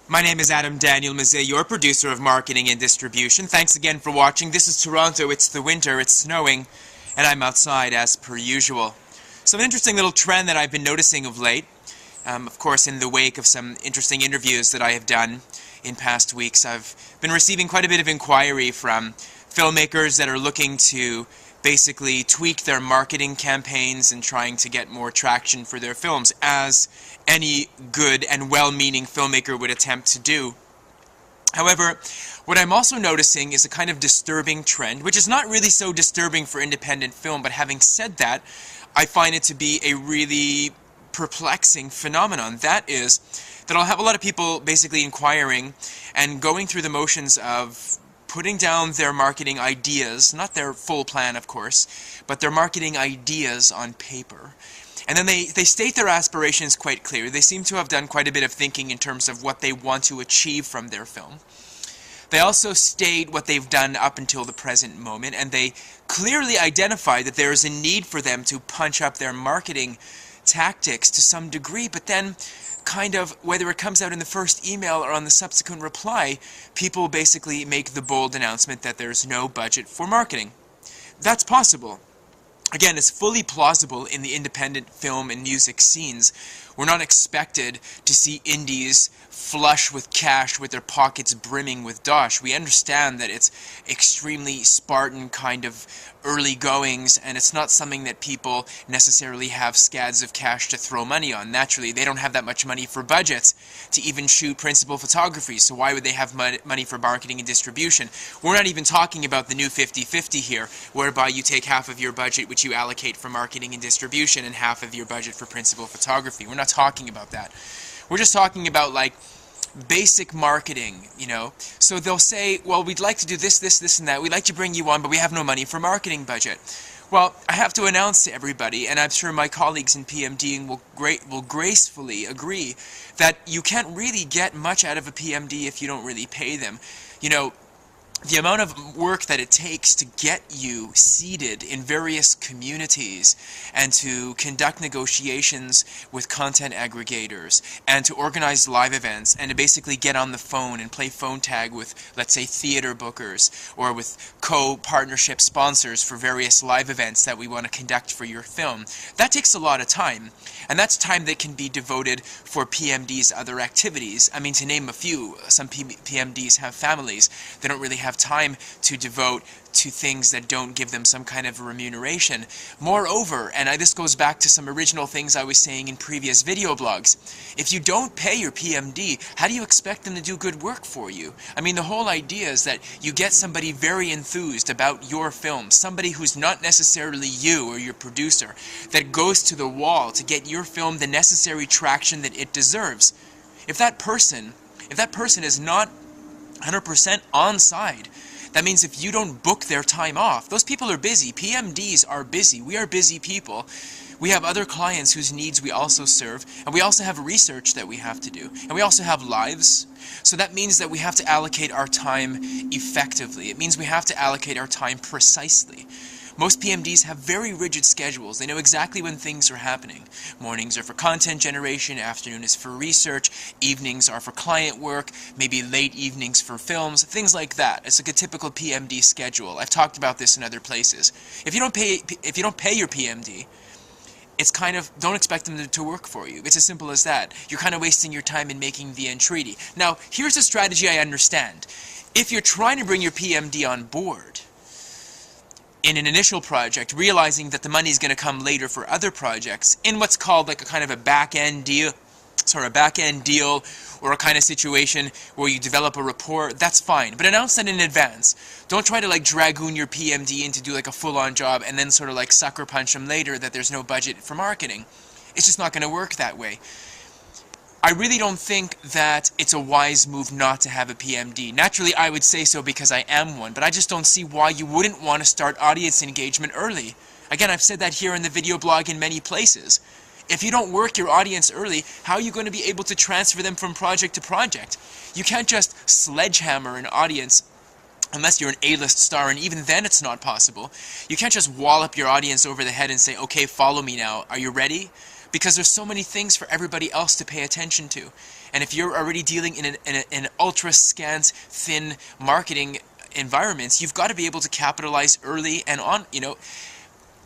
My name is Adam Daniel Mezei, your producer of marketing and distribution. Thanks again for watching. This is Toronto. It's the winter, it's snowing, and I'm outside as per usual. So an interesting little trend that I've been noticing of late, of course in the wake of some interesting interviews that I have done in past weeks, I've been receiving quite a bit of inquiry from filmmakers that are looking to basically tweak their marketing campaigns and trying to get more traction for their films, as any good and well-meaning filmmaker would attempt to do. However, what I'm also noticing is a kind of disturbing trend, which is not really so disturbing for independent film, but having said that, I find it to be a really perplexing phenomenon. That is, that I'll have a lot of people basically inquiring and going through the motions of putting down their marketing ideas, not their full plan of course, but their marketing ideas on paper. And then they state their aspirations quite clearly. They seem to have done quite a bit of thinking in terms of what they want to achieve from their film. They also state what they've done up until the present moment, and they clearly identify that there is a need for them to punch up their marketing tactics to some degree, but then kind of, whether it comes out in the first email or on the subsequent reply, people basically make the bold announcement that there's no budget for marketing. That's possible. Again, it's fully plausible in the independent film and music scenes. We're not expected to see indies flush with cash with their pockets brimming with dosh. We understand that it's extremely Spartan kind of early goings, and it's not something that people necessarily have scads of cash to throw money on. Naturally, they don't have that much money for budgets to even shoot principal photography, so why would they have money for marketing and distribution? We're not even talking about the new 50-50 here, whereby you take half of your budget which you allocate for marketing and distribution and half of your budget for principal photography. We're not talking about that. We're just talking about like basic marketing, you know. So they'll say, well, we'd like to do this, this, this, and that. We'd like to bring you on, but we have no money for marketing budget. Well, I have to announce to everybody, and I'm sure my colleagues in PMDing will gracefully agree, that you can't really get much out of a PMD if you don't really pay them. You know, the amount of work that it takes to get you seated in various communities and to conduct negotiations with content aggregators and to organize live events and to basically get on the phone and play phone tag with, let's say, theater bookers or with co-partnership sponsors for various live events that we want to conduct for your film. That takes a lot of time, and that's time that can be devoted for PMDs' other activities. I mean, to name a few, some PMDs have families. They don't really have time to devote to things that don't give them some kind of remuneration. Moreover, and this goes back to some original things I was saying in previous video blogs, if you don't pay your PMD, how do you expect them to do good work for you? I mean, the whole idea is that you get somebody very enthused about your film, somebody who's not necessarily you or your producer, that goes to the wall to get your film the necessary traction that it deserves. If that person is not 100% on side, that means if you don't book their time off, those people are busy. PMDs are busy. We are busy people. We have other clients whose needs we also serve, and we also have research that we have to do, and we also have lives. So that means that we have to allocate our time effectively. It means we have to allocate our time precisely. Most PMDs have very rigid schedules. They know exactly when things are happening. Mornings are for content generation, afternoon is for research, evenings are for client work, maybe late evenings for films, things like that. It's like a typical PMD schedule. I've talked about this in other places. If you don't pay your PMD, it's kind of, don't expect them to work for you. It's as simple as that. You're kind of wasting your time in making the entreaty. Now, here's a strategy I understand. If you're trying to bring your PMD on board in an initial project, realizing that the money is going to come later for other projects, in what's called like a kind of a back-end deal, or a kind of situation where you develop a rapport, that's fine. But announce that in advance. Don't try to like dragoon your PMD in to do like a full-on job and then sort of like sucker punch them later that there's no budget for marketing. It's just not going to work that way. I really don't think that it's a wise move not to have a PMD. Naturally, I would say so because I am one, but I just don't see why you wouldn't want to start audience engagement early. Again, I've said that here in the video blog in many places. If you don't work your audience early, how are you going to be able to transfer them from project to project? You can't just sledgehammer an audience unless you're an A-list star, and even then it's not possible. You can't just wallop your audience over the head and say, okay, follow me now, are you ready? because there's so many things for everybody else to pay attention to. And if you're already dealing in an ultra scant, thin marketing environments, you've got to be able to capitalize early and on,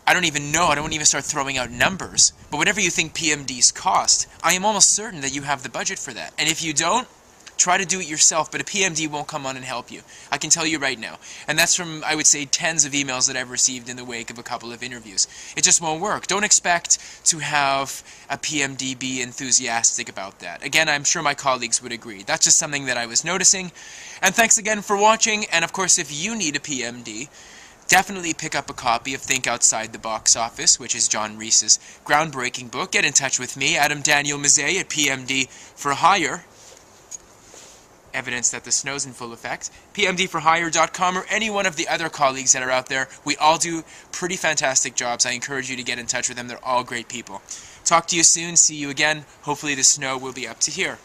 I don't even know, I don't even start throwing out numbers, but whatever you think PMDs cost, I am almost certain that you have the budget for that. And if you don't, try to do it yourself, but a PMD won't come on and help you. I can tell you right now. And that's from, I would say, tens of emails that I've received in the wake of a couple of interviews. It just won't work. Don't expect to have a PMD be enthusiastic about that. Again, I'm sure my colleagues would agree. That's just something that I was noticing. And thanks again for watching. And of course, if you need a PMD, definitely pick up a copy of Think Outside the Box Office, which is John Reese's groundbreaking book. Get in touch with me, Adam Daniel Mezei at PMD for Hire. Evidence that the snow's in full effect. PMDforHire.com or any one of the other colleagues that are out there. We all do pretty fantastic jobs. I encourage you to get in touch with them. They're all great people. Talk to you soon. See you again. Hopefully the snow will be up to here.